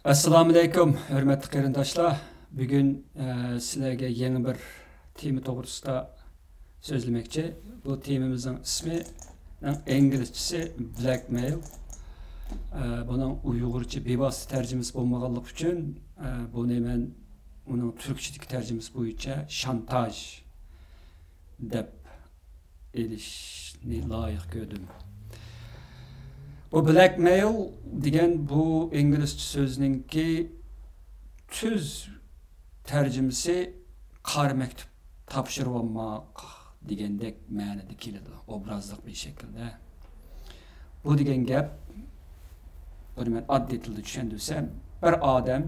Assalamu alaykum, hörmətli qarindaşlar. Bugün sizlərə yeni bir tema toğrusunda sözləməkçi. Bu temamızın ismi İngilizcesi blackmail. Bunun Uyğurca bevasitə tərcüməsi olmağanlıq üçün bunu mən onun Türkçədəki tərcüməsi boyunca şantaj deyə elişni layiq gördüm. Bu blackmail degan bu İngilizce sözünün ki tüz tercümesi qara mektup tapşırıb almaq degandek ma'noda keladi, obrazlıq bir şekilde. Bu degan gap, bunu men oddiy tilda tushuntirsam, bir odam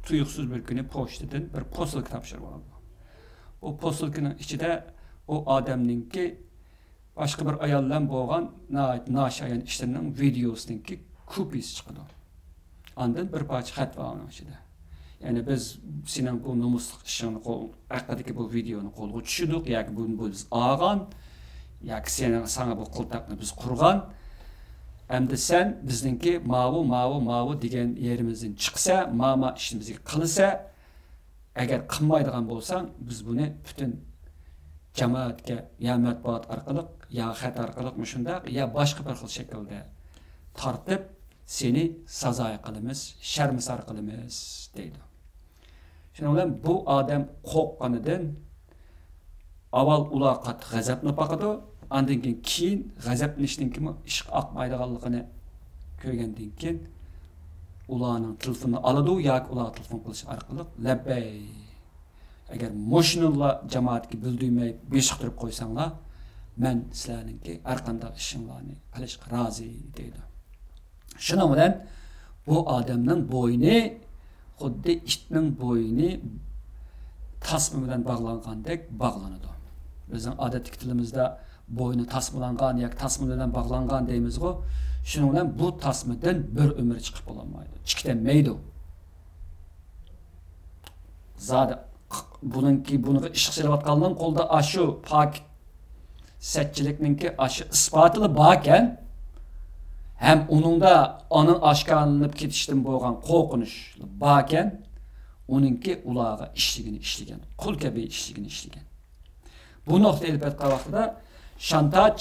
tuyuqsiz bir kuni pochtadan bir posilka tapşırıb oladi. Bu posilkaning ichida o odamninki başka bir ayoldan bo'lgan nashayan ishlarning videosiningki kopiyasi chiqadi. Ondan bir parcha xat bor uning ichida. Ya'ni biz sening bu nomusliq ishingni haqidagi bu videoni qo'lga tushirdik, yoki bunu biz olgan, yoki sana bu qiltaqni biz qurgan. Endi sen bizningki mavu degan yerimizdan chiqsa, mama ishimizni qilsa, agar qilmaydigan bo'lsang, biz buni butun jamoatga ya matbuot orqali ya xat orqali shundaq ya boshqa bir xil shaklda tortib seni sazoy qilamiz, sharmisor qilamiz deydi. Shuning bilan bu odam qo'rqqanidan avval uloqat g'azabni boqadi, undan keyin g'azablanishdan keyin ish oqmaydiganligini ko'rgandan keyin ularning telefonini oladi yoki ular telefon qilish orqali labbay agar mo'shinlar jamoatga bildirmay beshiqtirib qo'ysanglar, men sizlarningki har qanday ishinglarni qilishga rozi deydi. Shuning bilan bu odamning bo'yni xuddi itning bo'yni tasma bilan bog'langandek bog'lanadi. Bizning odatdagi tilimizda bo'yni tasmalangan yoki tasma bilan bog'langan deymiz-ku. Shuning bilan bu tasmadan bir umr chiqib bo'lmaydi, chiqamaydi. Zada bununki bunu işqilayotganning qo'lda ashu pak satchilikninki ashu isbotli borkan, ham uningda onun oshkorlanib ketishdan bo'lgan qo'rqinish borkan, uningki ularga ishlagan, qul kabi ishlagan. Bu nuqta elbette vaqtida shantaj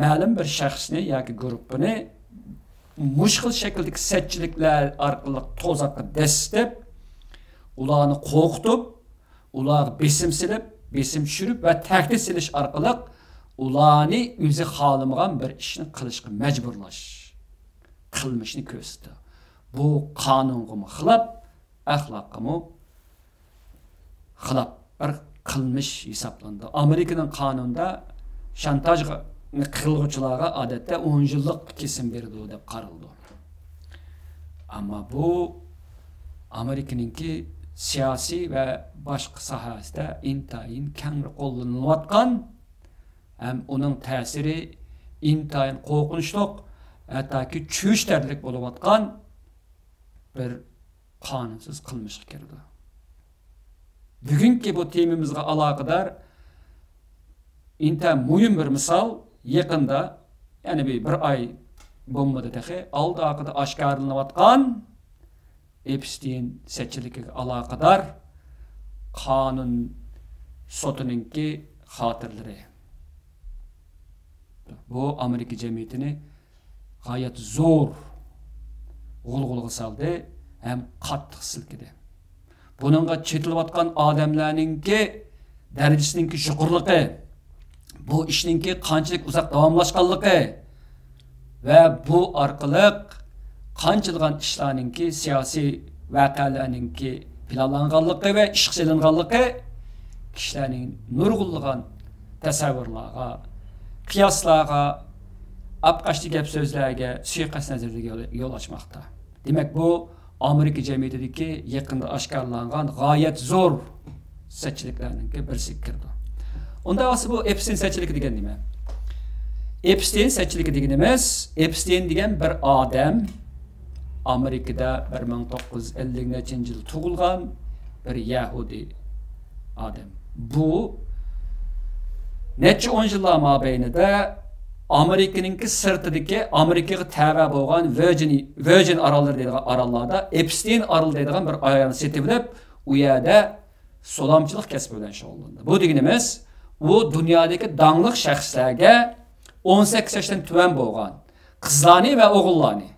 ma'lum bir shaxsni yoki guruhni mushkil shakldagi satchiliklar orqali to'zoqqa dastib, ularni qo'rqitib, ular besim silib, besim tushirib va tahdid silish orqali ularni o'zi xohlamagan bir ishni qilishga majburlash, qilmishni ko'rsatdi. Bu qonunga xilof, axloqqa xilof bir qilmish hisoblandi. Amerikaning qonunida shantajga qilguvchilarga odatda 10 yillik kesim berildi deb qaraldi. Ammo bu Amerikaningki siyasi ve başka sahasida intayin keng qo'llanılayotgan, hem onun ta'siri intayin qo'rqinchli, hattoki cho'chtarlik bo'layotgan bir qonunsiz qilmishga kirdi. Bugungi bu temamizga aloqador intayin muhim bir misol yaqinda, ya'ni bir oy bo'lmadi dahi oldida oshkorlanayotgan Epstein seçilikiga alaqadar qonun sotuninki xotirlari. Bu Amerika jamiyatini g'oyat zo'r g'ulg'ulga soldi, ham qattiq silkidi. Buningga chetilayotgan odamlarningki darajasiningki shuqurligi, bu ishninki qanchalik uzoq davomlashganligi va bu orqali qanchilgan ishlarningki siyosiy voqealarningki planlanganligi va ishga solinganligi kishilarning nurg'unlagan tasavvurlarga, qiyoslarga, apqashli gap so'zlarga, suiqasd nazariga yo'l ochmoqda. Demak, bu Amerika jamiyatidagi yaqinda oshkorlangan g'oyat zo'r satchiliklarningki birisi kirdi. Unda asli bu Epstein satchiligi degan nima? Epstein satchiligi deganimiz, Epstein degan bir odam Amerika'da 1950 yıl tug'ilgan bir Yahudi adam. Bu necha 10 yillar mobaynida Amerika'nınki sırtıdaki Amerika'ya təvə bolğan Virgin aralları deyilən arallarda Epstein aralı deyilən bir ayağını setilib, o yerdə solamçılıq kəsbi bilan şoğullandı. Bu deganimiz, o dünyadakı danlıq şəxslərə 18 yaşdan tüvən bolğan qızlarni və oğullarni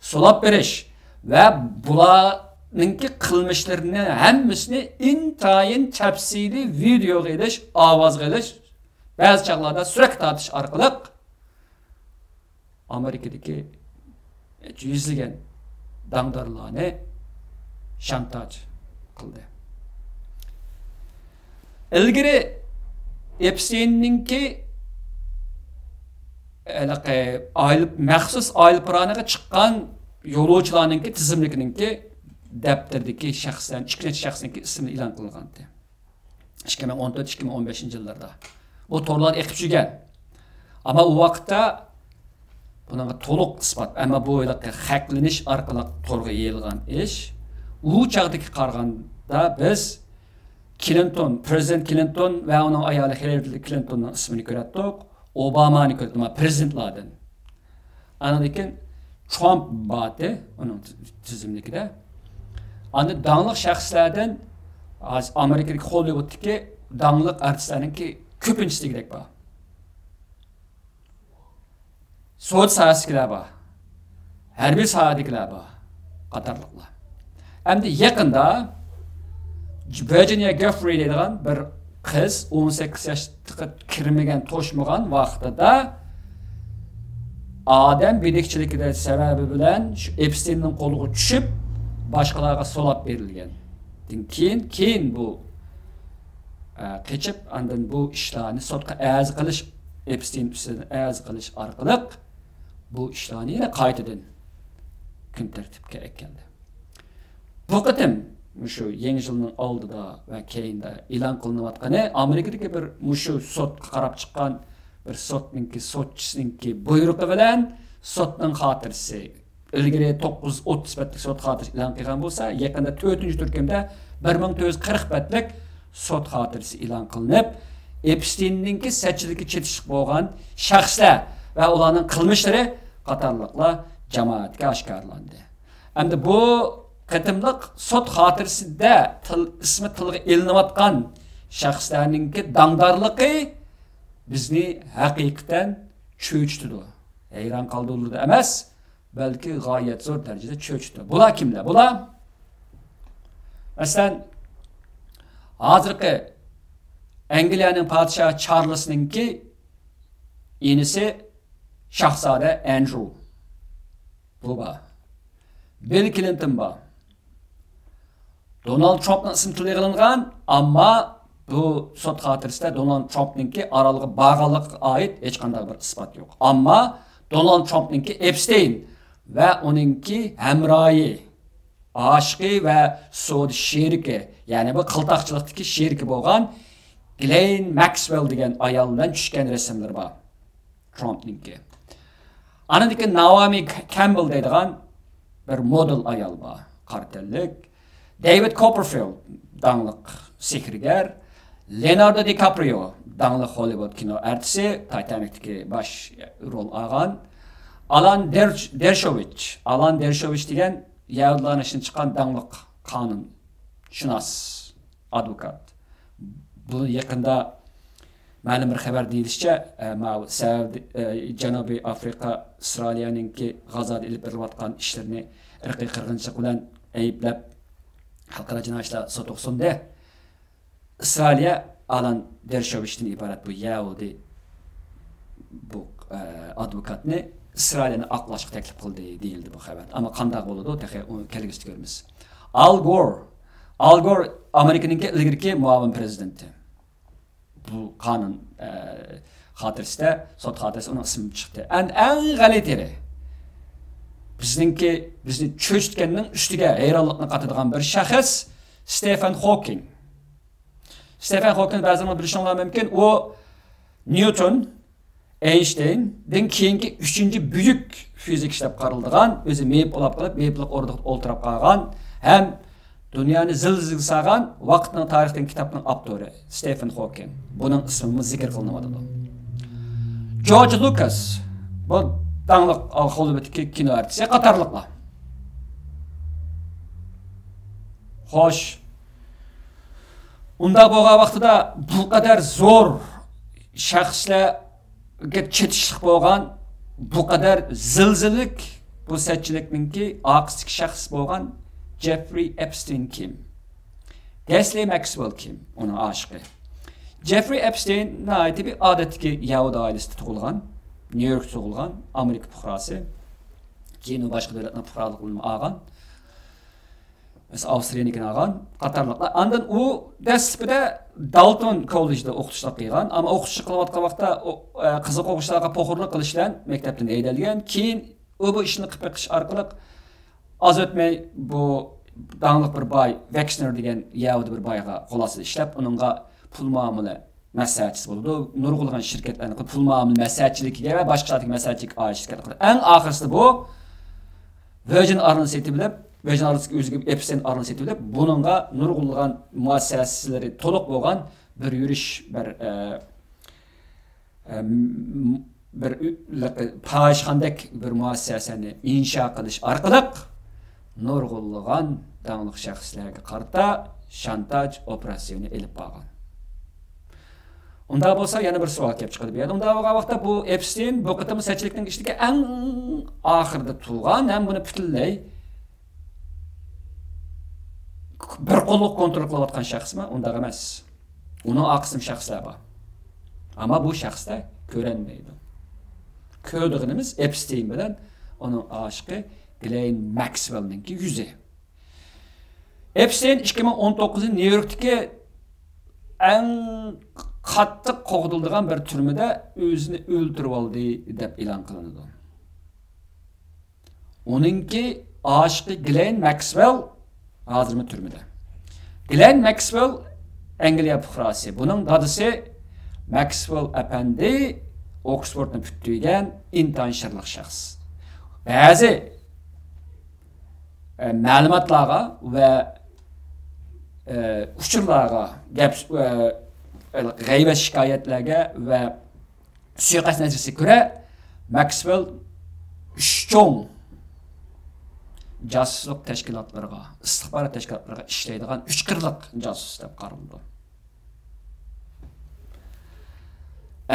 solab beriş və bularınki qılmışlarını hammasini intayin təfsili video ediş, avaz ediş, bəzi çağlarda sürək tartış arqılıq Amerika'daki yüzlügen dangdarlarını şantaj kıldı. İlgiri Epstein'ninki məxsus aylıpıranıqa çıqqan yoluvchilarninki tizimlikininki dəfterdeki şəxslərin, 2 şəxsninki ismini ilan qılınğandı. 2014-2015 yıllarda. Bu torlar ekip жүрген. Ama o vaqtda bunun to'liq isbot, ama bu haklanish orqali to'rga yeyilgan ish. U chaqdagi qaraganda biz Prezident Clinton ve onun ayoli Hillary Clinton'un ismini ko'ratdik. Obama'ni ko'ratdik, prezidentlardan. Anadan Trump batı onun tizimlikida. Ana danlıq şəxslərdən Amerikadakı Hollywood'daki danlıq artistlərinki köpüncüsü gidek var. Soğut sahasıkiler var. Hərbi sahadikiler var. Qatarlıqlar. Hem de yakında Virginia Giuffre deyilən bir kız 18 yaşlıqqa kirmegen, toşmagan vaqtida Adem bedekçilikdə səbəbi bilan Epstein'nin qoluğu düşüb başqalarga solab berilgan. Keyin bu keçib, andan bu işlarni sotqa əz qilish, Epstein üstüne əz qilish arqılıq bu işlarni yana qaytadan kun tartibga ekkeldi. Bu qitim şu yangi yilning oldida va keyinda e'lon qilinayotgani Amerikadagi bir shu sotga qarab chiqqan bir sotchisiningki buyrug'i bilan sotning xotirasi ilgari 930 betlik sot xotirasi e'lon qilgan bo'lsa, yaqinda 4-turkumda 1940 betlik sot xotirasi e'lon qilinib, Epstein'ninki sachiligi chetishib bo'lgan shaxslar va ularning qilmishlari qatorliqlar jamoatga oshkorlandi. Endi bu qatimliq sot xotirasida ismi tilga ilinayotgan shaxslarningki dangdorligi bizni haqiqatan cho'chitdi. Hayron qoldirdi emas, balki g'oyat zo'r darajada cho'chitdi. Bular kimlar? Bular masalan hozirgi Angliyaning podshohi Charles'ninki inisi Shahzoda Andrew. Bu var. Bill Clinton var. Donald Trump'ның ismi tilga ilingan, ammo bu sot xotirasida Donald Trump'ninki aralığı bağlılıqqa ait hech qanday bir isbot yo'q. Ammo Donald Trump'ninki Epstein ve onunki hamroyi, aşıqi ve sodi sheriki, yani bu qiltaqchilikdagi sheriki bo'lgan Ghislaine Maxwell degan ayoldan tushgan rasmlar bor. Trump'ninki. Anadaki Naomi Campbell deydigan bir model ayol bor. Qartellik. David Copperfield danlıq sehrgar. Leonardo DiCaprio danlıq Hollywood kino artisti, Titanic'dagi baş rol algan. Alan Dershowitz degan Yahudilarning ishidan chiqqan danlıq qonun shunos advokat. Bu yaqinda ma'lum bir xabar deyilishicha, Janubiy Afrika Isroiliyaninki G'azada ilib berilayotgan ishlarni irqiy qirg'inchilik bilan ayblab xalqaro jinoiy ishlar sudi sunda. Isroiliya Alan Dershovichdan iborat bu Yahudi bu advokatni İsrailni aqlashga taklif qildi deyildi bu xabar. Ammo qanday bo'ladi, uni kelgusida ko'ramiz. Al Gore Amerikaning ilgirki muavin prezidenti. Bu qonun xotirasida, sot xotirasida uning ismi chiqdi. Eng g'alitiri bizni cho'chitganning ustiga hayronlikni qatadigan bir shaxs Stephen Hawking. Stephen Hawking ba'zan bilishinglar mumkin, u Newton, Einstein'dan keyingi 3-büyük fizik ishlab chiqarilgan, o'zi meyib olib qolib, meyiblik o'rniga o'ltirib qolgan, ham dunyoni zil-zil sağan vaqtning tarixdan kitobning avtori Stephen Hawking. Buning ismi zikr qilinadi. George Lucas, bu dаңlıq Hollywood'daki kino artisti qatarlıqlar. Xoş. Unda bolğan vaqtida bu qadar zor şəxslərə çetişlik bolğan, bu qadar zilzilik bu sətçilikninki aqısdaki şəxs bolğan Jeffrey Epstein kim? Ghislaine Maxwell kim? Onun aşıqı. Jeffrey Epstein naiti bir adətki Yahudi ailəsində doğulğan, New York doğulğan, Amerika puhrası. Keyin o başqa dövlətlə puhralıq alğan. Mesela Avstriyanikini alğan, qatarlıqlar. Andan o dəstədə Dalton College'da oxutuşluq qıyğan, amma oxutuşluq qılıyatqan vaxtda qızıq oxuşlarga poxurluq qilishdan məktəbdən eydəlgən. Keyin o bu işini qılıb qış arqılıq az ötməy bu dаңlıq bir bay Wexner degan Yahudi bir bayğa qolasız işləb, onunğa pul muamele məsləhətçisi oldu. Nurgulğan şirketlərin pul muamele məsləhətçiligiga və başqa şirketlik məsləhətçilik şirketlər. Ən axırısı bu Virgin arını seti bilib, Virgin arısı özü Epstein arını seti bilib, bununğa nurgulğan müəssisələri toluq bolğan bir yürüş, bir payışxandək bir müəssisəni inşa qilish arqılıq nurgulğan dаңlıq şəxslərə qarata şantaj operasyonu elib bağlan. Onda bolsa yana bir sual kelib chiqadi bu yerda. Unda o vaqtda bu Epstein bu qatımı sətçilikning işidagi eng oxirida tug'an, ham buni butunlay bir qo'lliq kontrol qilayotgan shaxsmi? Unda emas. Uni aqsim shaxslar bor. Ammo bu shaxsda ko'rinmaydi. Ko'rdig'imiz Epstein bilan uning oshiqi Ghislaine Maxwell'ninki yuzi. Epstein 2019 New York'daki en qattiq qo'g'dildigan bir turmada o'zini o'ldirib oldi deb e'lon qilindi. Uningki oshiqi Ghislaine Maxwell hozirmi turmada. Ghislaine Maxwell Angliya fuqarosi. Buning dadisi Maxwell apandi Oxfordni bitirgan intayin shirliq shaxs. Ba'zi ma'lumotlarga va uçurlarga, g'aybat shikoyatlarga va suiqasd natijasiga ko'ra Maxwell cho'ng josuslik tashkilotlariga, istixborot tashkilotlariga ishlaydigan 3 qirliq josus deb qaraldi.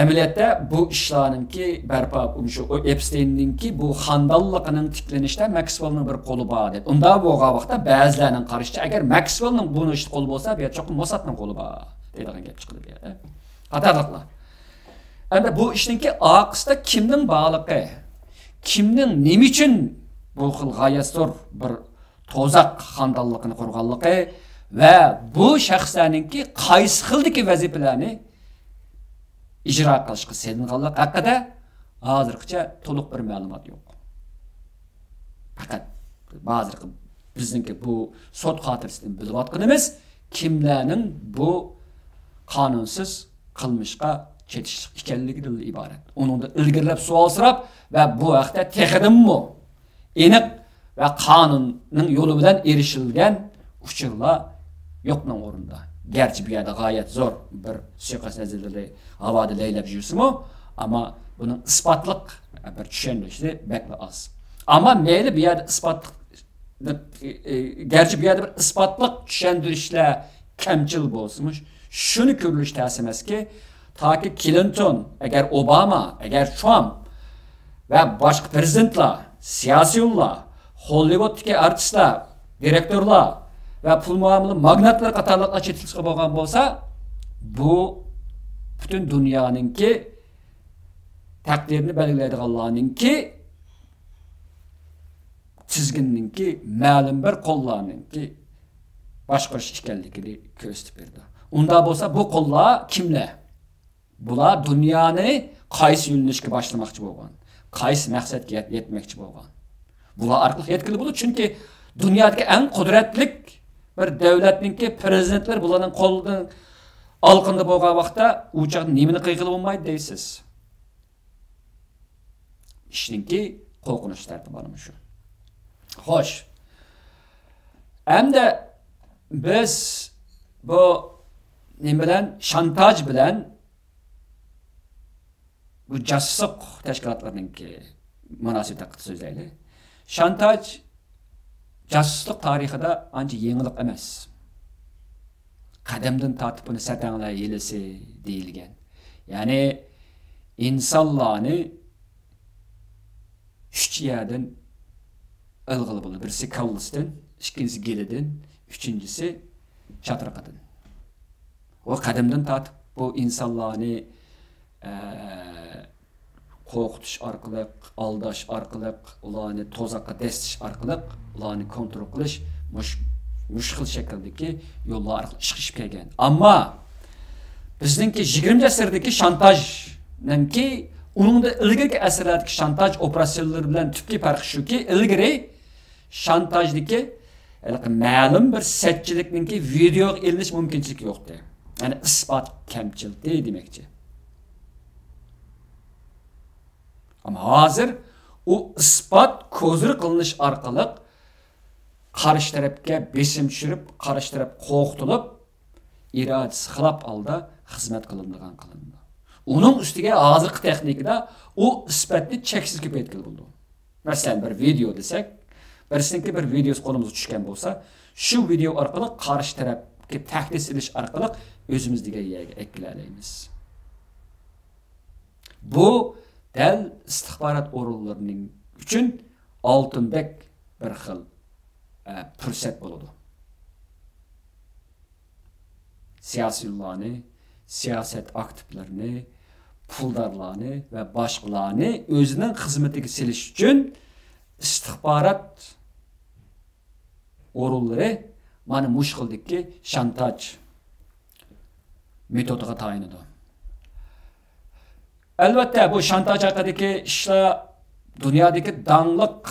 Amaliyotda bu ishlarninki barpo o'sha Epsteinninki bu xandalliqining tiklanishda Maxwellning bir qo'li bor deb. Unda bo'lgan vaqtda ba'zilarning qarashicha agar Maxwellning buni ish qo'li bo'lsa, bu yerda cho'qim Mossadning qo'li bor degan gap chiqdi bu yerda. Qatarliqlar. Endi bu ishninki oqisida kimning bog'liqi, kimning nima uchun bu xil g'oyatzo'r bir to'zaq xandalliqini qurganligi va bu shaxslarninki qaysi xildagi vazifalarni icra qilishga selinganlik haqida hozirgacha to'liq bir ma'lumot yo'q. Faqat hozirgi bizningki bu sud xotirasidan bilayotganimiz kimlarning bu qonunsiz qilmishga chetishlik ekanligidan iborat. Uningda ilgirlab savol so'rab va bu haqda texidimmi aniq va qonunning yo'li bilan erishilgan uchurlar yo'qning o'rinda. Gerçi bir yerde gayet zor bir suiqasd nazarları havada leylab yursinmi, ama bunun ispatlık bir tushuntirishni bekla az. Ama meyli bir yerde ispatlık, gerçi bir yerde bir ispatlık tushuntirishlar kamchil bo'lsinmi, shuni ko'rilish ta'sir ki, ta ki Clinton, eğer Obama, eğer Trump ve başka prezidentlar, siyasiyo'lar, Hollywood'daki artistlar, direktörler ve pul muamele magnatlar qatarlıqqa chetilishga bo'lgan bo'lsa, bu bütün dünyanınki takdirini belgilaydiganlarninki tizginninki ma'lum bir qo'llarninki boshqarish ekanligini ko'rsatib berdi. Unda bo'lsa bu qo'llar kimlar? Bular dunyoni qaysi yo'nalishga boshlamoqchi bo'lgan, qaysi maqsadga yetmoqchi bo'lgan. Bular orqali yetkili bo'ladi, chunki dunyodagi eng qudratli bir davlatninki prezidentlar bularning qo'lidan olqinda bo'lgan vaqtda u chaqda nimani qilib bo'lmaydi deysiz. Ishninki qo'rqinish tartibi shu. Xo'sh. Hamda biz bu nima bilan, shantaj bilan bu casusluq təşkilatlarınınki münasibət haqqında sözləyli. Şantaj casusluq tarixida anca yenilik emas. Qadamdan tartib bunu satanglar yelisi deyilgan. Yani insanlarni üç yerden ılgılı bulur. Birisi kallisdan, ikincisi gelidin, üçüncüsü çatırqadan. O qadamdan tartib bu insanlarni qo'rqitish orqali, aldash orqali, ularni tozaqqa destish orqali, ularni kontrol qilish mushkil shakldagi yo'llar orqali chiqishib kelgan. Ammo bizningki 20 asrdagi shantajninki uningda ilgirki asrlardagi shantaj operatsiyalari bilan tubli farqi shuki, ilgari shantajdagi ma'lum bir satchilikninki video ilinish mumkinchiligi yo'qdi. Yani ispat kamchildi demakchi. Ama hazır o ispat ko'zir qilinish orqali qarshi tarafga besim tushirib, qarshi taraf qo'rqitilib, irodasi xilop holda xizmat qilinadigan qilindi. Uning ustiga hozirgi texnikada o isbatni cheksiz ko'paytirib bo'ldi. Masalan, bir video desak, birsiniki bir videosi qo'limizga tushgan bo'lsa, shu video orqali qarshi tarafga tahdid silish orqali o'zimizga eklaymiz. Bu dal istihbarat organlarining uchun oltindek bir xil fursat bo'ladi. Siyosilarni, siyaset aktivlarini, puldarlarni ve boshqalarni o'zining xizmatiga silish uchun istihbarat organlari mana mushkildagi shantaj metodiga tayinadi. Albatta bu shantaj haqidagi ishlar dunyodagi dangliq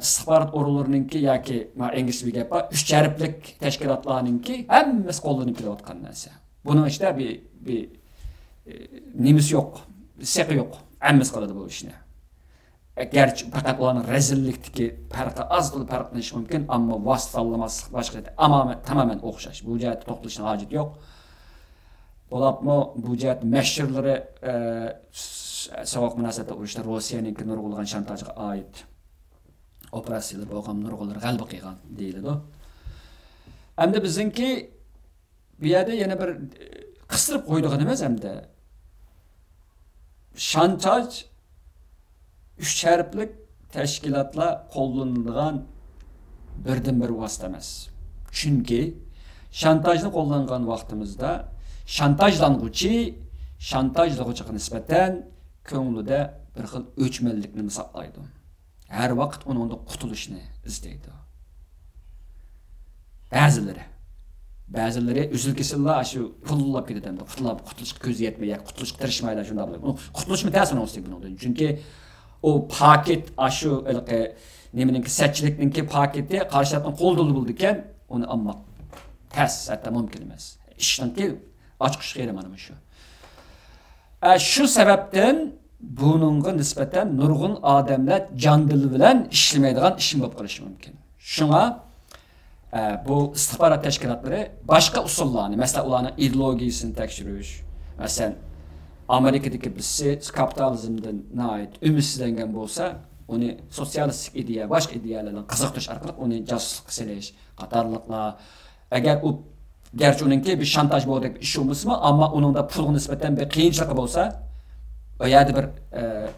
istihbarat organlarininki yoki inglizcha gap bor, uch harflik tashkilotlarninki hammasi qo'llanib kelayotgan narsa. Buning ichida bir nimasi yo'q, seqi yo'q. Hammasi qiladi bu ishni. Gerçi fakat ularning rezillikdagi farqi ozgina farqlanishi mumkin, ammo vositalanmaslik boshqa ama tamamen o'xshash. Bu jihatda to'xtalishning hojati yo'q. Bo'lapmi bu jihat mashhurlari sovuq munosabatda urushda Rossiyaning nurg'ulg'an shantajga oid operatsiyalar bo'lgan nurg'ullar g'alaba qilgan deyiladi. Hamda bizningki bu yerda yana bir qistirib qo'ydigan emas, hamda shantaj üç harflik tashkilotlar qo'llanilgan birdan bir vosita emas. Chunki shantajni qo'llangan vaqtimizda shantajlanuvchiga nisbatan ko'nglida bir xil o'chmanlikni saqlaydi. Har vaqt uningdan qutulishni izlaydi. Ba'zilari uzil-kesillar shu pullab ketadi, qutulishga ko'zi yetmay, qutulishga tirishmaydi shunday bo'ladi. Qutulishmi ta'sir olsa bundan. Chunki o paket aşı nemininki satchilikninki paketi qarshi tarafdan qo'lda bo'ldi ekan, uni amma tas hatta mumkin emas. Ishdanki ochiqish kerak mana shu. Shu sababdan buningga nisbatan nurg'un odamlar jon dil bilan ishlamaydigan ish bo'lib qolishi mumkin. Shunga bu istihbarat tashkilotlari boshqa usullarni, masalan, ularning ideologiyasini tekshirish, masalan Amerika'daki birisi kapitalizmden ait ümitsizlengen bolsa, onu sosyalistik ideya, başka ideyalarla kızıqtırış arqali onu casusluq silish, qatarlıqlar. Eğer o gerçi onunki bir şantaj bo'ldi ish olmasmi, ammo uningda pulga nisbatan bir qiyinchiligi bo'lsa, o yerda bir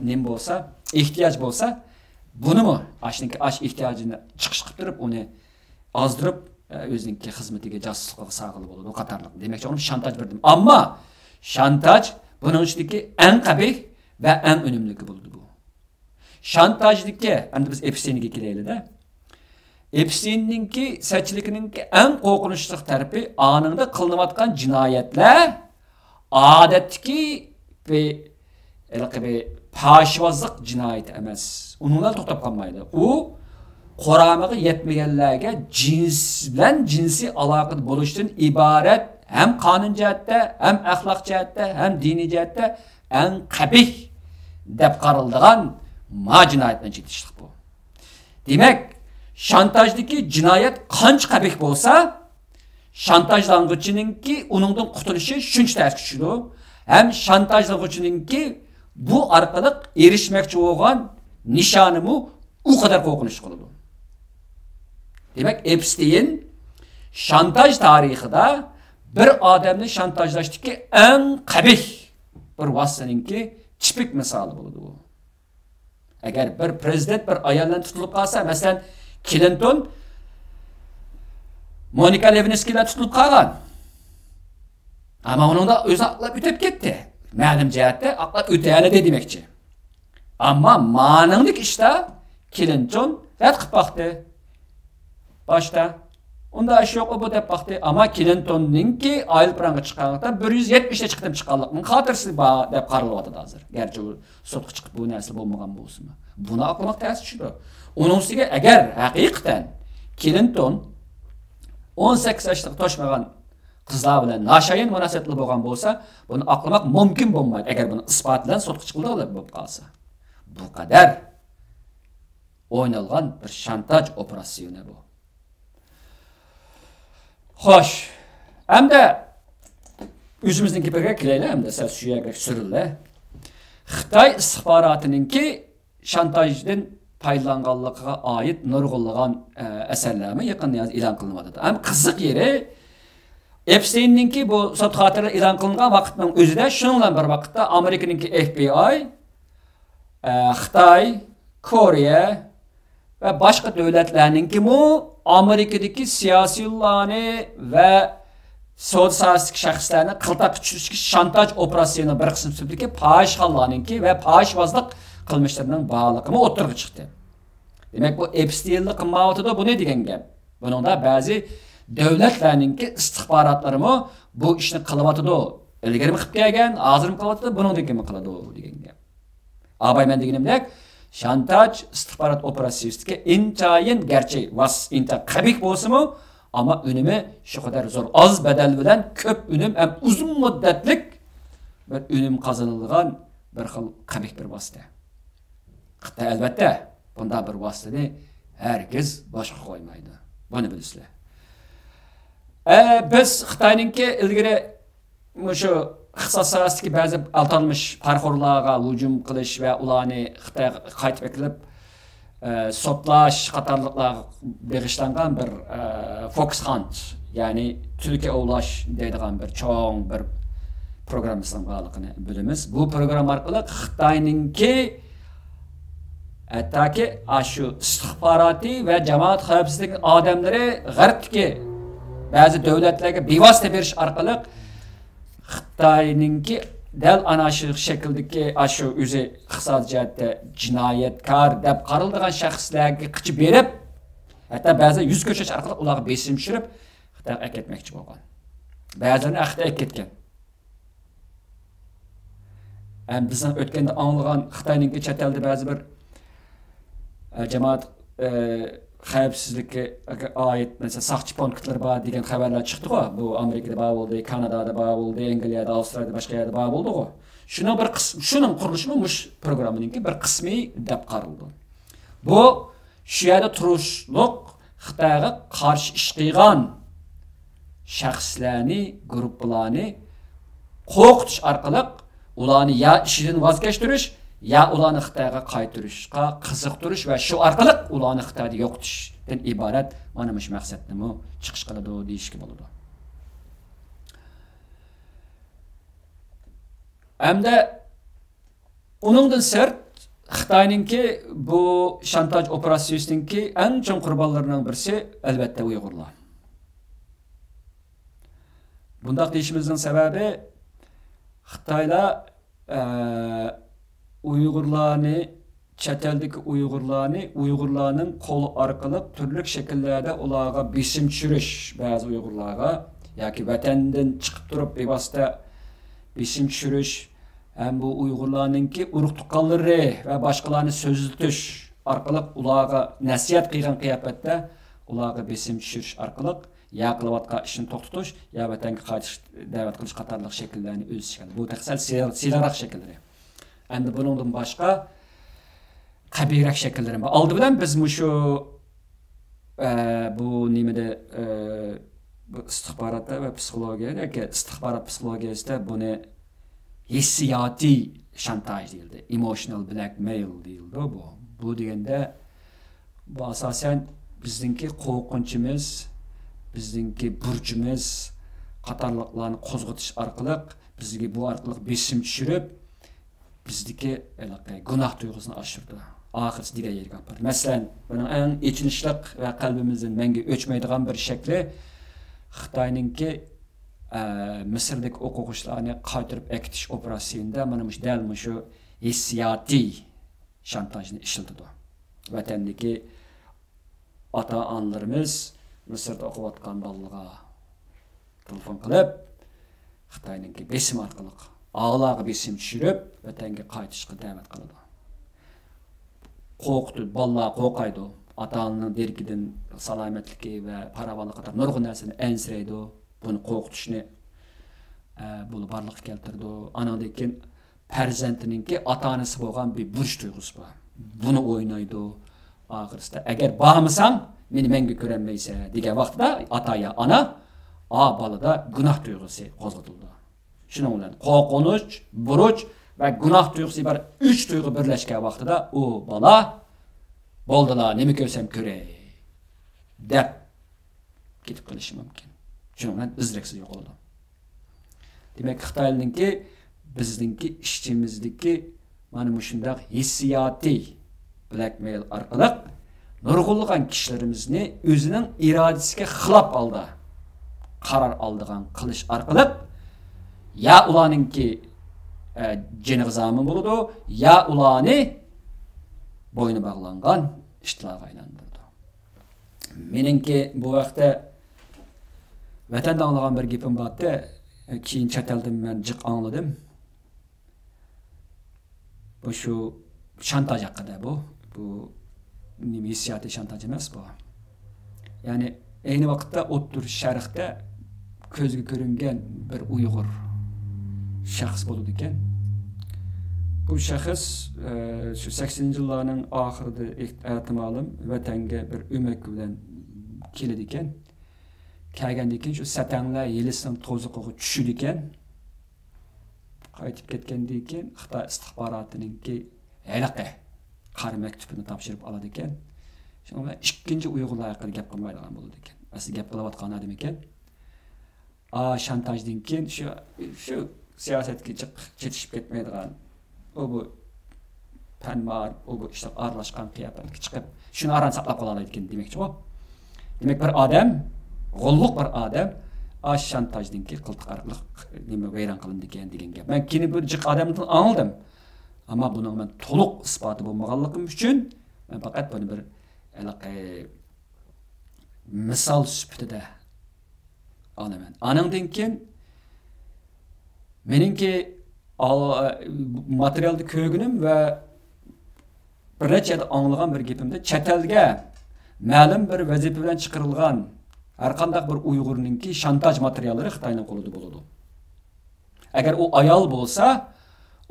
nim bo'lsa, ehtiyoj bo'lsa, bunimi ashniki ehtiyojini chiqish qilib turib, uni ozdirib o'zininki xizmatiga casusluqqa saqlib bo'ladi, o qatarliq. Demakchi, uni shantaj berdim. Ammo shantaj bunun içindeki en qabih ve en önemlisi buldu bu. Şantajdaki, hani biz Epstein'e girelim de. Epstein'ninki seçilikninki en korkunçluk tarafı anında kılınamatkan cinayetler adetteki bir paşvazlık cinayeti emez. Onunla to'xtab qolmaydi. O Qur'onga yetmeyenlerge cinsi aloqa bo'lishdan ibaret hem kanun cihatte, hem ahlak cihatte, hem dini cihatte en qabih deb qaraldigan cinayetden yetiştik bu. Demek şantajdaki cinayet qancha qabih bo'lsa, şantajlanğıçınınki uningdan qutuluşu shuncha tez kuchli, hem şantajlanğıçınınki bu arkalık erişmekçi olan nişanımı o kadar korkunç kıldı. Demek Epstein şantaj tarihinde bir adamını şantajlaştı ki en kabih bir vasıtanınki tipik misali buldu bu. Eğer bir prezident bir ayarlan tutulup kalsa, mesela Clinton Monica Lewinsky ile tutulup kalgan. Ama onun da öz aklap ütep gitti. Ma'lum cihatte aklap üteyaledi demekçi. Ama manınlık işte Clinton red kıp baktı. Başta. Onda iş yok bu dep baktı. Ama Clinton'ninki aylık ranga çıkanlıkta 170'e çıktım çıkanlık. Hatırsı ba dep karılıp da hazır. Gerçi o sotku çıkıp bu nesli bulmagan bolsun. Buna aklamak ters çıktı. Onun üstüne eğer hakikaten Clinton 18 yaşlık toşmagan kızlar bilen naşayın münasebetli bolgan bolsa, bunu aklamak mümkün bolmaydı. Eğer bunu ispatlan sotku çıkıldı bolup kalsa. Bu kadar oynalgan bir şantaj operasyonu bu. Hoş. Hem de özümüzün kipirge kileyle hem de sen suya sürülle. Xitay istihbaratınınki şantajdan paylanganlığa ait nurgulluğun eserlerimi yakın ilan kılınmadı. Hem kızık yeri Epstein'ninki bu sot hatırı ilan kılıngan vakitinin özü de şununla bir vakitte Amerika'nınki FBI, Xitay, Kore ve başka devletlerninki mu Amerika'daki siyasilerini ve sosyalistik şahıslarını kıltak düşürüşki şantaj operasyonu bir kısım sürdü paşhallarınki ve paşvazlık kılmışlarının bağlılığı oturgu çıktı. Demek bu Epstein'li kımmavatı da bu ne degen gep? Bunun da bazı devletlerninki istihbaratları mı bu işini kılıvatı da ilgiri mi kıp gelgen, ağzır mı kılıvatı da bunun degen mi kılıvatı da degen gep. Abay men degenimdek şantaj istihbarat operasyonu intayin gerçek vas inta kabik bolsa mı ama önümü şu kadar zor az bedel bilen köp önüm hem uzun müddetlik bir önüm kazanılgan bir xil kabik bir vasıta. Hatta elbette bunda bir vasıtani herkes başka koymaydı. Bunu bilisizler. Biz Xitayninki ilgiri şu ixtisoslarastiki bazı altanmış parxorlarga hücum qilish ve ularni Xitoyga qaytib kelib sotlash qatorliqlar beg'ishlangan bir fox hunt, ya'ni tulki ovlash deydigan bir cho'ng bir programmasini borligini bilamiz. Bu program orqali Xitoyninki hattoki shu istihboroti ve jamoat xavfsizligi odamlari g'arbdagi ba'zi davlatlarga bevosita berish orqali Xitoyninki dal ana shu shakldagi shu o'zi iqtisodiy jihatda jinoyatkor deb qaraladigan shaxslarga qichib berib, hatto ba'zi yuz ko'rsatish orqali ularga besim tushirib Xitoyga ketmoqchi bo'lgan. Ba'zilari Xitoyga ketgan. Ham bizning o'tganda anglagan Xitoyninki chet elda ba'zi bir jamoat xavfsizlikka oid mesela saqchi punktlar bor degan xabarlar chiqdi-ku. Bu Amerikada bor bo'ldi, Kanadada bor bo'ldi, Angliyada, Avstraliyada, boshqa yerda bor bo'ldi-ku. Shuning bir qismi, shuning qurilishimi mush programmaninki bir qismi deb qaraldi. Bu shu yerda turishliq Xitoyga qarshi ish qilgan shaxslarni, guruhlarni qo'rqitish orqali ularni ya ishidan voz kechtirish ya ularni Xitoyga qaytarishga qiziqtirish va shu orqali ularni Xitoyda yo'qotishdan iborat mana shu maqsadni chiqish qiladi deyishga bo'ladi. Hamda uningdan sirt Xitoyninki bu şantaj operasyonininki eng chong qurbonlarining birisi albatta Uyg'urlar. Bundaq deyishimizning sababi Xitoylar Uyg'urlarni, chet eldagi Uyg'urlarning qo'li orqali turli shakllarda ularga besim tushirish, ba'zi Uyg'urlarga yoki vatandan chiqib turib bevosita besim tushirish, ham bu Uyg'urlarningki urug' tuqqanlari va boshqalarni so'zlatish orqali ularga nasihat qilgan qiyofatda ularga besim tushirish orqali ya qilayotgan ishni to'xtatish, ya vatanga qaytish da'vat qilish qatorliq shakllarni o'zishgan. Bu taqsal siylaraq shakllar. Endi bundan başqa qabiyrak şəkilləri var. Aldı bilan biz şu bu nimede bu istihbaratda ve psikologiyada ki istihbarat psikologiyasida bunu hissiyati şantaj deyildi. Emotional blackmail deyildi bu. Bu degende bu asasen bizdinki qo'rqinchimiz, bizdinki burchimiz qatorliqlarni qo'zg'atish orqali bizga bu orqali besim tushirib, bizdiki gunoh tuyg'usini oshirdi. Oxirisi degan yerga bordi. Masalan, buning eng echinishliq va qalbimizdan menga o'chmaydigan bir shakli Xitoyninki Misrdagi o'quvchilarni qaytarib akitish operatsiyasida mana shu hissiyatiy shantajni ishlatdi. Vatandagi ota-onalarimiz Misrda o'qiyotgan bolalarga telefon qilib, Xitoyninki besim orqali ağlağı besim tushirib, vatanga qaytishga da'vat qiladi. Qo'rqdi, bolalar qo'rqaydi. Ota-onaning derkidan salomatligi va paravanli qator nurg'un narsani ansiraydi. Buni qo'rqitishni bu barliqqa keltirdi. Anadan keyin farzandininki ota-onasi bo'lgan bir burch tuyg'usi bor. Buni o'ynaydi. Oxirsida agar bormasam, meni menga ko'rolmaysan degan vaqtda ota ya ona bolada gunoh tuyg'usi qo'zg'atildi. Shuning bilan qo'rqinch, burch va gunoh tuyg'usi bir 3 tuyg'u birlashgan vaqtida u bola bo'ldilar, nima ko'rsam ko'ray deb ketib qolishi mumkin. Shuning bilan izraksiz yo'qoldi. Demak, Xitoyninki bizningki ishchimizdagi mana shunday hissiyatiy blackmail orqali nurg'unlagan kishilarimizni o'zining irodasiga xilof oldi qaror oldigan qilish orqali ya ularninki jenig'zomi bo'ladi, ya ularni bo'yni bog'langan ishtilarga aylantirdi. Meningki bu vaqtda vatanda anglagan bir gapim bordi, keyin chet eldan men jiq angladim. Bu shu shantaj haqida bu nima hissiyati shantaj emas bu. Ya'ni ayni vaqtda o'ttir sharqda ko'zga ko'ringan bir Uyg'ur shaxs bo'ldi ekan. Bu shaxs shu 80-yillarning oxirida ehtimalim vatanga bir o'mak bilan keladi ekan. Kelgandan keyin shu satanglar yelisining to'ziqiga tushidi ekan. Qaytib ketgandan keyin Xitoy istixborotininki halaqa qari maktubini topshirib oladi ekan. Shunga ikkinchi Uyg'urlar haqida gap qilmaydigan bo'ldi ekan. Asli gap qilayotgan odam ekan. Shantajdan keyin shu siyosatga chetishib ketmaydigan bu panmar, bu işte aralashgan qiyofatga chiqib, shuni aran saqlab qola oladi ekan demakchi bu. Demak, bir odam, g'olliq bir odam shantajdan keyin qiltiq orqali nima vayron qilindi ekan degan gap. Men keyin bir jiq odamdan angladim. Ama bunun men to'liq isboti bo'lmaganligim uchun men faqat buni bir misol sifatida olaman. Anandan keyin meningki materialda ko'rganim va bir necha anglagan bir gapimda chet elga ma'lum bir vazifa bilan chiqarilgan har qanday bir Uyg'urningki shantaj materiallari Xitoyning qo'lida bo'ladi. Agar u ayol bo'lsa,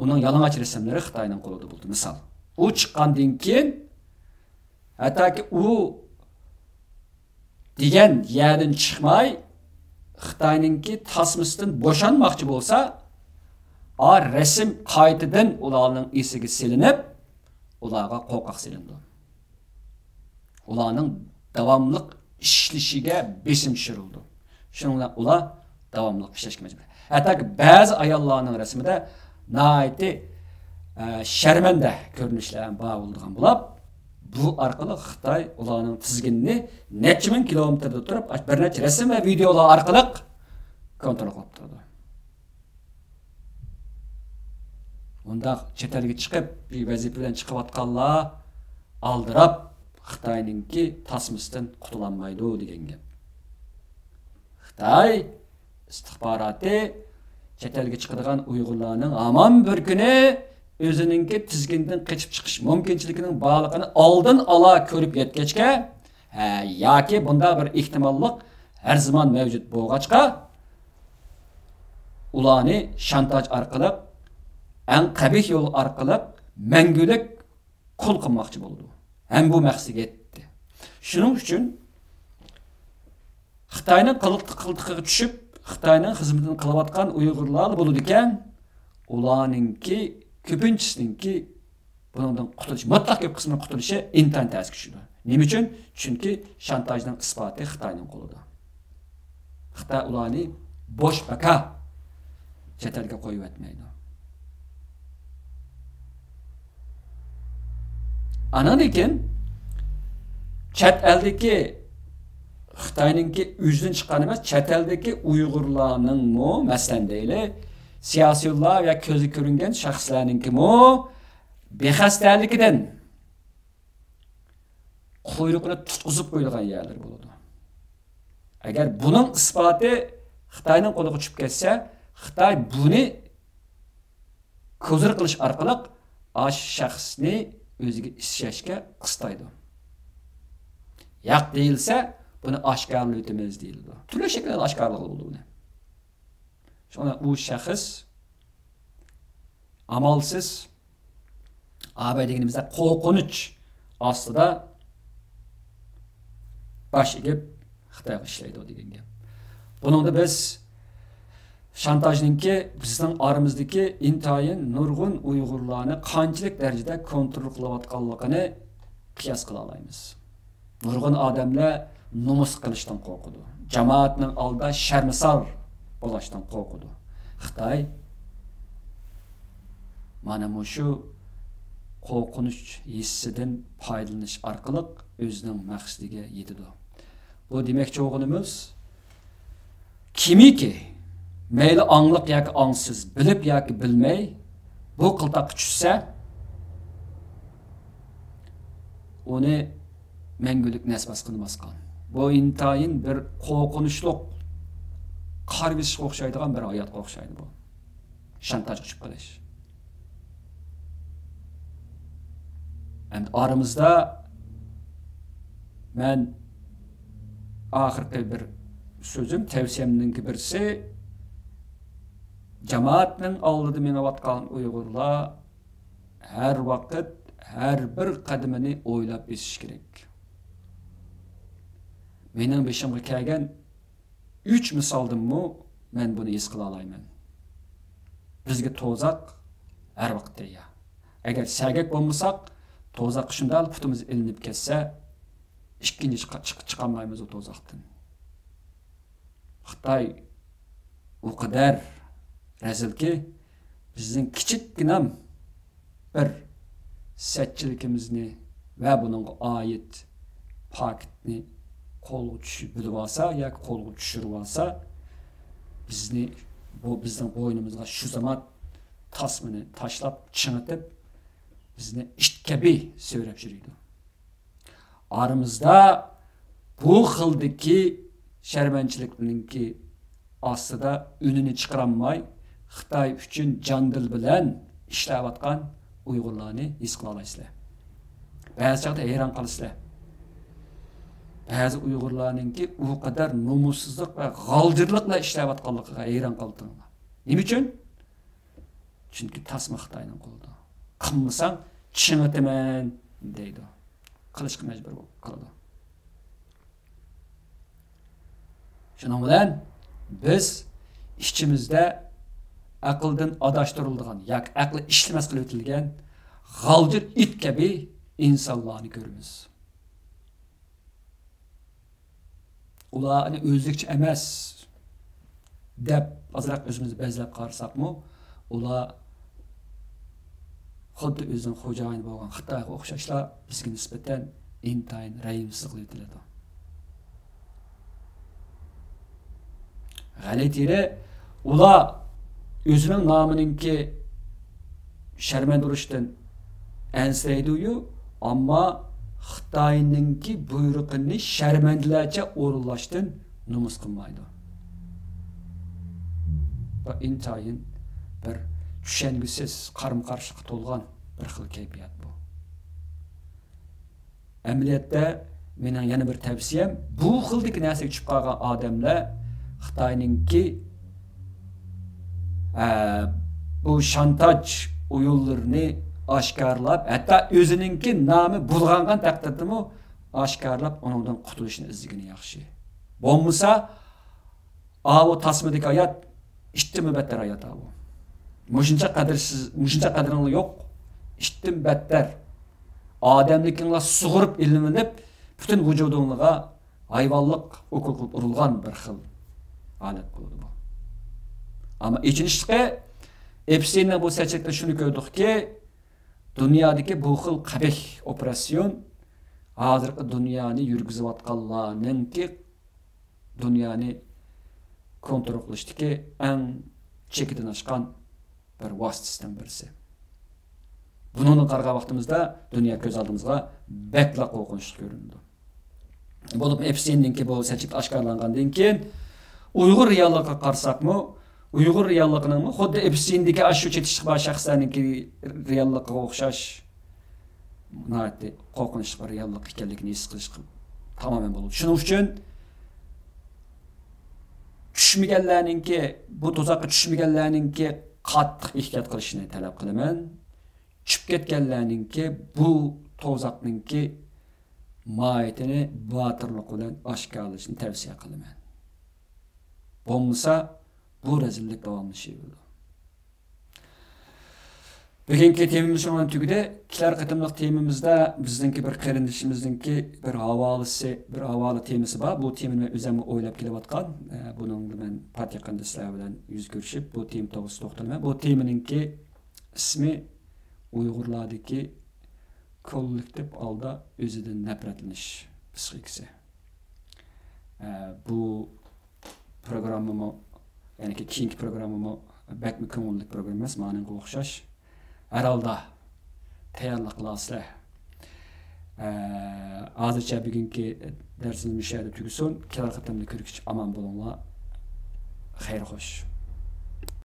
uning yalang'och rasmlari Xitoyning qo'lida bo'ldi. Misol, u chiqqandan keyin hattoki u degan yerdan chiqmay Xitoyningki tasmasidan bo'shanmoqchi bo'lsa, rasm qaytadan ularning esiga silinib, ularga qo'rqoq silindi. Ularning davomli ishlashiga besim tushirildi. Shuning bilan ular davomli ishlashga majbur. Hattoki ba'zi ayollarning rasmida naiti sharmanda ko'rinishlar bor bo'lgan bo'lib, bu orqali Xitoy ularning tizginini necha ming kilometrda turib, bir necha rasm va videolar orqali kontrol qilib turdi. Unda chet elga chiqib, bir vazifa bilan chiqayotganlar aldirab Xitoyningki tasmasidan qutulanmaydi degan gap. Xitoy istixboroti chet elga chiqadigan Uyg'urlarning hamon bir kuni o'zininki tizgindan qochib chiqish mumkinchiligining borligini oldin ola ko'rib yetgachga, yoki bunda bir ehtimollik har zamon mavjud bo'lg'achqa, ularni shantaj orqali, eng qabih yo'l orqali mangulik qul qilmoqchi bo'ldi. Hem bu maqsadga yetdi. Shuning uchun Xitoyning qiltiqiga tushib, Xitoyning xizmatini qilayotgan Uyg'urlar bo'ladi ekan, ularningki Köpünçüsünki bundan qutulish, mutlaq köp qismi qutulishi intan tez kishidi. Nima uchun? Chunki shantajning isboti Xitoyning qo'lida. Xitoy ularni bosh baqa chet elga qo'yib etmaydi. Anan ekan chet eldagi Xitoyninki o'zidan chiqqan emas, chet eldagi Uyg'urlarning mo masalan deyli, siyosiylar va ko'zi ko'ringan shaxslarninki mo bexastaligidan quyruqini tutqizib qo'yilgan yerlar bo'ladi. Agar buning isboti Xitoyning qo'liga tushib ketsa, Xitoy buni ko'zir qilish orqali ash shaxsni o'ziga ishashga qistaydi. Yo'q deyilsa, buni oshkorlab o'tamiz deyildi. Turli shaklda oshkorlik bo'ldi buni. Shuna u shaxs amalsiz deganimizda qo'rqinch ostida baş egib Xitoyga ishlaydi degan gap. Buningda biz shantajninki bizning oramizdagi intayin nurg'un Uyg'urlarni qanchalik darajada kontrol qilayotganligini qiyos qila olamiz. Nurg'un odamlar nomus qilishdan qo'rqadi. Jamoatning oldida sharmisor bo'lishdan qo'rqadi. Xitoy mana shu qo'rqinch hissidan foydalanish orqali o'zining maqsadiga yetadi. Bu demakchi o'g'limiz kimiki mayli angliq yoki angsiz, bilib yoki bilmay bu qiltaqqa tushsa, uni mangulik nasbas qilmasqan. Bu intayin bir qo'rqinchliq qarg'ishga o'xshaydigan bir hayotga o'xshaydi bu. Shantaj qilib qilish. Endi aramızda men oxirgi bir sözüm, tavsiyamning birisi jamoatning oldida menayotgan Uyg'urlar har vaqt har bir qadamini o'ylab besish kerak. Mening beshimga kelgan 3 misoldimmi men buni his qila olaman. Bizga tozaq har vaqt ya. Agar sagak bo'lmasak, tozaq shunday putimiz ilinib ketsa, ikkinchi chiqolmaymiz o tozaqdan. Xitoy o kadar rezilki bizning kichikgina bir setchiligimizni va buningga oid paketni qo'lga tushirib bilib olsa yoki qo'lga tushirib olsa, bizning bo'ynimizga shu zaman tasmini tashlab chingitib bizni it kabi so'rab yuradi. Aramızda bu xildagi sharmanchilikninki ostida unini chiqaramay Xitoy uchun jandil bilan ishlayotgan Uyg'urlarni his qila olasizlar. Ba'zi chaqda hayron qolasizlar. Ba'zi Uyg'urlarninki u qadar nomussizlik va g'aldirlikla ishlayotganligiga hayron qoldinglar. Nima uchun? Chunki tasma Xitoyning qo'lida. Qilmasang chingitaman deydi. Qilishga majbur qiladi. Shuning bilan biz ichimizda aqldan adashtirilgan yoki aqli ishlamas qilib o'tilgan g'aldir it kabi insonlarni ko'ramiz. Ularni o'zlikcha emas deb azroq o'zimizni bezlab qarasaqmi, ular xuddi o'zining xo'jayini bo'lgan Xitoyga o'xshashlar bizga nisbatan intayin rayimsiz qilib o'tiladi. G'alatiri ular o'zining nomininki sharmanda urishdan ansiraydi-yu, ammo Xitoyninki buyrug'ini sharmandalarcha o'rinlashdan nomus qilmaydi. Bu intayin bir tushangisiz qarama-qarshilikqa to'lgan bir xil kayfiyat bu. Amaliyotda mening yana bir tavsiyam, bu xildagi narsaga tushib qolgan odamlar Xitoyninki bu shantaj o'yinlarini oshkorlab, hatto o'zininki nomi bulg'angan taqdirdami oshkorlab undan qutulishni izlagani yaxshi. Bo'lmasa, bu tasmadagi hayot ishchi mubattar hayot bu. Muşuncha qadirsiz, muşuncha qadiring yo'q. İşitdim better. Ademlikingla sug'urib ilminib, bütün vücudunga hayvanlık hukuku urulgan bir xil alet bo'ldi bu. Ama içinişte Epstein'den bu seçekte şunu gördük ki dünyadaki bu xil qabih operasyon hazırki dünyani yürgizib atqanlarning ki dünyani kontrol qilishdagi eng chekidan oshgan bir vositadan birisi. Bunun qarga vaqtimizda dünya ko'z oldimizga bekla qo'rqinchli ko'rindi. Bo'lib Epstein'ninki bu seçik oshkorlangandan keyin Uyg'ur realligiga qarsakmı, Uyg'ur realligining xuddi Epstein'dagi ashu chetishib bor shaxslarninki realligiga o'xshash nihoyatda qo'rqinchli bir reallik ekanligini his qilish tamamen bo'ldi. Shuning uchun tushmaganlarninki, bu tuzaqqa tushmaganlarninki qattiq ehtiyot qilishini talab qilaman. Tushib ketganlarninki bu tuzaqninki mahiyatini botirlik bilan oshkorlashni tavsiya qilaman. Bo'lmasa bu rezillik davomlashaveradi. Bugungi temamiz shundan tugadi. Ikkilar qatimliq temamizda bizningki bir qarindishimizningki bir havoli temasi bor. Bu temani o'zim o'ylab kelayotgan. Buning men patiyaqanda sizlar bilan yuz ko'rishib, bu tema to'g'risida to'xtalman. Bu temaningki ismi Uyg'urlardagi kollektiv alda o'zidan nafratlanish psixikasi. Bu programmamı, yani ki keyingi programmamı bakmi ko'ngillik program emas, ma'noga o'xshash. Herhalde tayyorlik qilasizlar. Hozircha bugungi darsimiz shu yerda tugasin. Kelar qatimda ko'rishib aman bo'linglar. Xayr xo'sh.